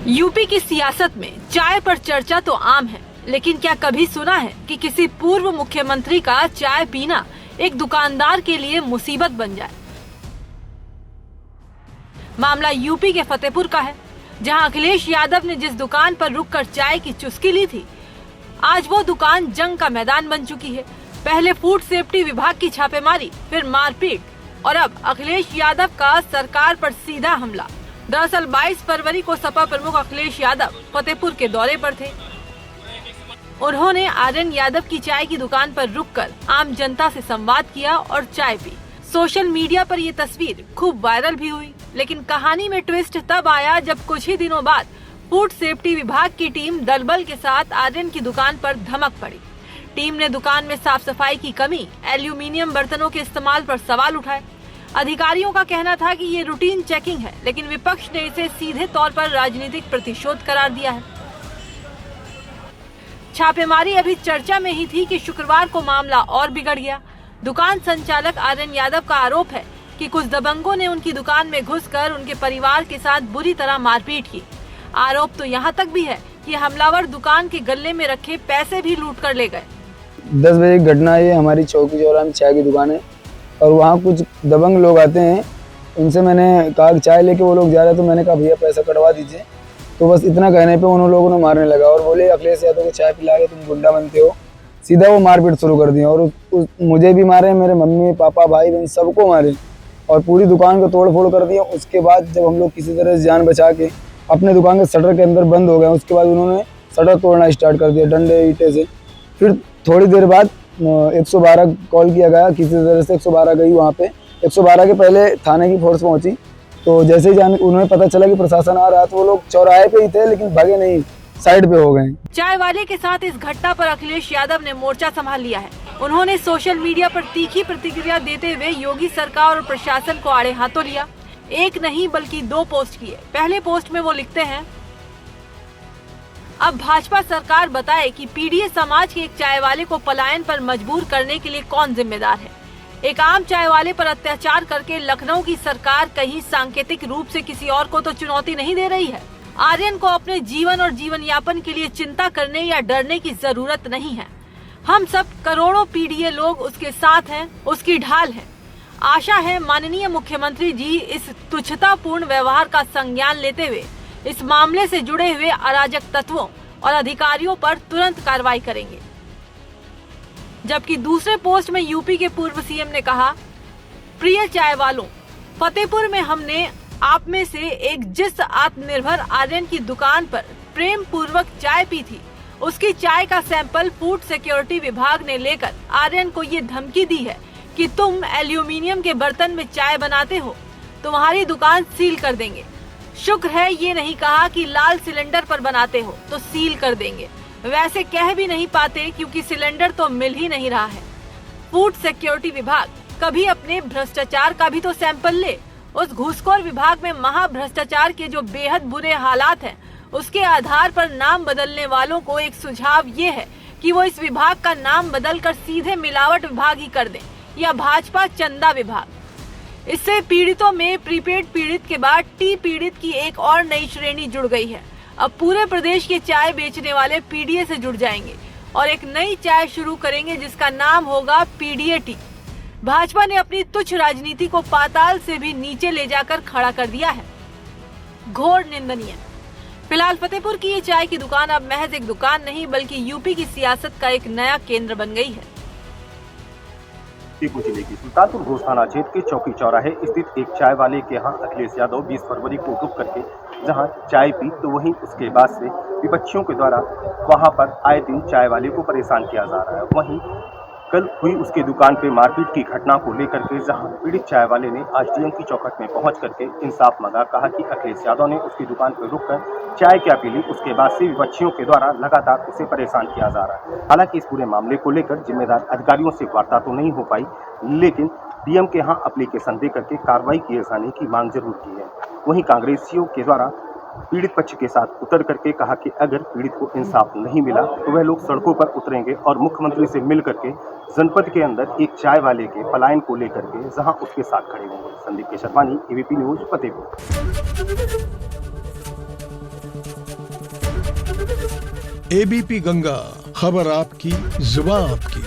UP की सियासत में चाय पर चर्चा तो आम है, लेकिन क्या कभी सुना है कि किसी पूर्व मुख्यमंत्री का चाय पीना एक दुकानदार के लिए मुसीबत बन जाए। मामला यूपी के फतेहपुर का है, जहां अखिलेश यादव ने जिस दुकान पर रुककर चाय की चुस्की ली थी, आज वो दुकान जंग का मैदान बन चुकी है। पहले फूड सेफ्टी विभाग की छापेमारी, फिर मारपीट और अब अखिलेश यादव का सरकार पर सीधा हमला। दरअसल 22 फरवरी को सपा प्रमुख अखिलेश यादव फतेहपुर के दौरे पर थे। उन्होंने आर्यन यादव की चाय की दुकान पर रुककर आम जनता से संवाद किया और चाय पी। सोशल मीडिया पर ये तस्वीर खूब वायरल भी हुई, लेकिन कहानी में ट्विस्ट तब आया जब कुछ ही दिनों बाद फूड सेफ्टी विभाग की टीम दलबल के साथ आर्यन की दुकान पर धमक पड़ी। टीम ने दुकान में साफ सफाई की कमी, एल्यूमिनियम बर्तनों के इस्तेमाल पर सवाल उठाए। अधिकारियों का कहना था कि ये रूटीन चेकिंग है, लेकिन विपक्ष ने इसे सीधे तौर पर राजनीतिक प्रतिशोध करार दिया है। छापेमारी अभी चर्चा में ही थी कि शुक्रवार को मामला और बिगड़ गया। दुकान संचालक आर्यन यादव का आरोप है कि कुछ दबंगों ने उनकी दुकान में घुसकर उनके परिवार के साथ बुरी तरह मारपीट की। आरोप तो यहाँ तक भी है कि हमलावर दुकान के गल्ले में रखे पैसे भी लूट कर ले गए। 10 बजे की घटना है। हमारी चौकी चौराहे में चाय की दुकान है और वहाँ कुछ दबंग लोग आते हैं। उनसे मैंने कहा कि चाय लेके वो लोग जा रहे हैं, तो मैंने कहा भैया पैसा कटवा दीजिए। तो बस इतना कहने पे उन लोगों ने मारने लगा और बोले अखिलेश यादव को चाय पिला के तुम गुंडा बनते हो। सीधा वो मारपीट शुरू कर दिया और मुझे भी मारे, मेरे मम्मी पापा भाई बहन सबको मारे और पूरी दुकान को तोड़ फोड़ कर दिया। उसके बाद जब हम लोग किसी तरह से जान बचा के अपने दुकान के शटर के अंदर बंद हो गए, उसके बाद उन्होंने शटर तोड़ना स्टार्ट कर दिया डंडे ईंटे से। फिर थोड़ी देर बाद 112 कॉल किया गया, किसी तरह से 112 गई वहाँ पे। 112 के पहले थाने की फोर्स पहुंची, तो जैसे ही उन्हें पता चला कि प्रशासन आ रहा है, तो वो लोग चौराहे पे ही थे लेकिन भागे नहीं, साइड पे हो गए। चाय वाले के साथ इस घटना पर अखिलेश यादव ने मोर्चा संभाल लिया है। उन्होंने सोशल मीडिया पर तीखी प्रतिक्रिया देते हुए योगी सरकार और प्रशासन को आड़े हाथों लिया। एक नहीं बल्कि 2 पोस्ट किए। पहले पोस्ट में वो लिखते हैं, अब भाजपा सरकार बताए कि पीड़ित समाज के एक चाय वाले को पलायन पर मजबूर करने के लिए कौन जिम्मेदार है। एक आम चाय वाले पर अत्याचार करके लखनऊ की सरकार कहीं सांकेतिक रूप से किसी और को तो चुनौती नहीं दे रही है। आर्यन को अपने जीवन और जीवन यापन के लिए चिंता करने या डरने की जरूरत नहीं है। हम सब करोड़ों पीड़ित लोग उसके साथ हैं, उसकी ढाल हैं। आशा है माननीय मुख्यमंत्री जी इस तुच्छतापूर्ण व्यवहार का संज्ञान लेते हुए इस मामले से जुड़े हुए अराजक तत्वों और अधिकारियों पर तुरंत कार्रवाई करेंगे। जबकि दूसरे पोस्ट में यूपी के पूर्व सीएम ने कहा, प्रिय चाय वालों, फतेहपुर में हमने आप में से एक जिस आत्मनिर्भर आर्यन की दुकान पर प्रेम पूर्वक चाय पी थी, उसकी चाय का सैंपल फूड सिक्योरिटी विभाग ने लेकर आर्यन को ये धमकी दी है कि तुम एल्यूमिनियम के बर्तन में चाय बनाते हो, तुम्हारी दुकान सील कर देंगे। शुक्र है ये नहीं कहा कि लाल सिलेंडर पर बनाते हो तो सील कर देंगे। वैसे कह भी नहीं पाते क्योंकि सिलेंडर तो मिल ही नहीं रहा है। फूड सिक्योरिटी विभाग कभी अपने भ्रष्टाचार का भी तो सैंपल ले। उस घूसखोर विभाग में महा भ्रष्टाचार के जो बेहद बुरे हालात हैं, उसके आधार पर नाम बदलने वालों को एक सुझाव ये है कि वो इस विभाग का नाम बदलकर सीधे मिलावट विभाग ही कर दें या भाजपा चंदा विभाग। इससे पीड़ितों में प्रीपेड पीड़ित के बाद टी पीड़ित की एक और नई श्रेणी जुड़ गई है। अब पूरे प्रदेश के चाय बेचने वाले पीडीए से जुड़ जाएंगे और एक नई चाय शुरू करेंगे जिसका नाम होगा पीडीए टी। भाजपा ने अपनी तुच्छ राजनीति को पाताल से भी नीचे ले जाकर खड़ा कर दिया है। घोर निंदनीय। फिलहाल फतेहपुर की ये चाय की दुकान अब महज एक दुकान नहीं बल्कि यूपी की सियासत का एक नया केंद्र बन गई है। सीपू जिले की सुल्तानपुर घोष थाना क्षेत्र के चौकी चौराहे स्थित एक चाय वाले के यहाँ अखिलेश यादव 20 फरवरी को रुक करके जहाँ चाय पी, तो वहीं उसके बाद से विपक्षियों के द्वारा वहां पर आए दिन चाय वाले को परेशान किया जा रहा है। वहीं कल हुई उसके दुकान पे मारपीट की घटना को लेकर के जहां पीड़ित चाय वाले ने आज डीएम की चौखट में पहुंच करके इंसाफ मांगा। कहा कि अखिलेश यादव ने उसकी दुकान पर रुककर चाय क्या पी ली, उसके बाद से विपक्षियों के द्वारा लगातार उसे परेशान किया जा रहा है। हालांकि इस पूरे मामले को लेकर जिम्मेदार अधिकारियों से वार्ता तो नहीं हो पाई, लेकिन डीएम के यहाँ एप्लीकेशन दे करके कार्रवाई किए जाने की मांग जरूर की है। वहीं कांग्रेसियों के द्वारा पीड़ित पक्ष के साथ उतर करके कहा कि अगर पीड़ित को इंसाफ नहीं मिला तो वह लोग सड़कों पर उतरेंगे और मुख्यमंत्री से मिल करके जनपद के अंदर एक चाय वाले के पलायन को लेकर के जहां उसके साथ खड़े होंगे। Sandeep Kesharwani, ABP news, Fatehpur. ABP Ganga, खबर आपकी, जुबान आपकी।